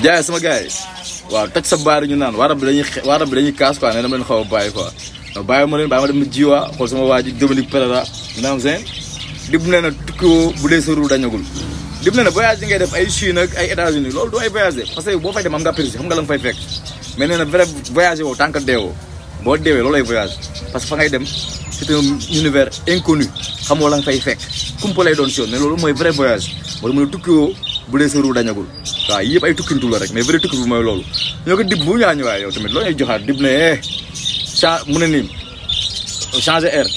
jaay sama gars yi waaw toj sa baar ñu naan waarab bi dañuy kaas quoi ne dama leen xaw a bàyyi quoi non bàyyi ma leen bàyyi ma dem jiwa xool sama waa ji Dominique Pereira naam seen dib nee na tukkiwoo bu dee sa ru dañagul dib nee na voyage yi ngay def ay Chine ak ay États-Unis loolu du ay voyage parce que boo fay dem am nga prise xam nga la nga fay fekk mais nee na vrai voyage woo tant que deewoo boo deewee loolu ay voyage parce que fa ngay dem c'est un univers inconnu xamoo la nga fay fekk kumpa lay doon si yoon mais loolu mooy vrai voyage wala mu ne tukkiwoo bu dee sa ru dañagul waaw yëpp ay tukkintu la rek mais vrai tukki bi mooy loolu ñoo ko dib bu ñaañu waaye yow tamit loolu ñuy joxaat dib ne mu ne nii changer air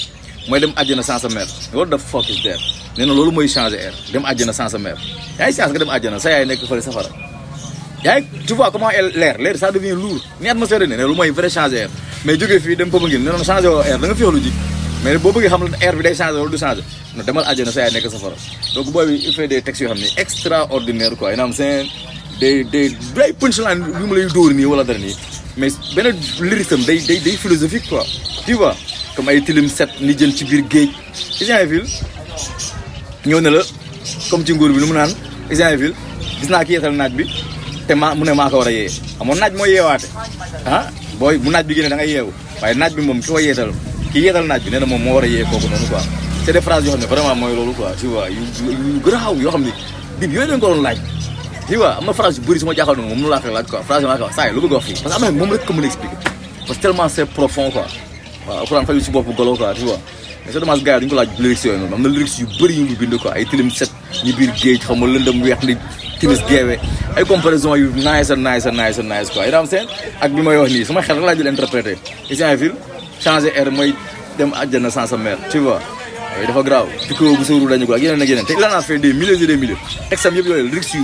mooy dem àjjana sans sa mère what the fuck is there nee na loolu mooy changer air dem àjjana sans sa mère yaa ngi chance nga dem àjjana sa yaay nekk fële safara yaa ngi tu vois comment l'air ça devient lourd ni atmosphère ne loolu mooy vrai changer air mais jógee fii dem Popenguine nee na changer woo air da nga féexlu ji mais boo bëggee xam la air bi day changer wala du changer non demal àjjana sa yaay nekk safara donc booy bi il fait des textes yoo xam ne extraordinaire quoi yéen seen day punchline yu ma lay dóor nii wala dara nii mais benn lyrisme day philosophique quoi tu vois comme ay tilim set ni jën ci biir géej Isainville ñëw ne la comme ci nguur bi lu mu naan Isainville gis naa ki yeetal naaj bi te mu ne maa ko war a yee amoon naaj mooy yeewaate ah booy bu naaj bi génne da ngay yeewu waaye naaj bi moom ki ko yeetal ki yeetal naaj bi nee na moom moo war a yee kooku noonu quoi c'est des phrases yoo xam ne vraiment mooy loolu quoi tu vois yu garaaw yoo xam ne bib yooyu dañ ko doon laaj tu vois am na phrase yu bëri su ma jaaxal noonu moom mu laa koy laaj quoi phrase yi ma ko wax saa yi lu bëgg wax fii parce que am na moom rek ko mën a expliquer parce que tellement c'est profond quoi waaw alxuraan faju si bopp golo quoi tu vois mais c'est dommage gars yi duñu ko laaj lyrics yooyu noonu am na lyrics yu bëri yu mu bind quoi ay tilim set ñu biir géej xam nga lëndëm weex ni timis geewe ay comparaison yu nice quoi yi seen ak bi may wax nii sama xel rek laa jël interprété Isainville changer air mooy dem àjjana sans sa mère tu vois yooyu dafa grave tukki bu sóoru dañu ko ak yeneen te il en a fait des milliers et des milliers texam yëpp yooyu lyrics yu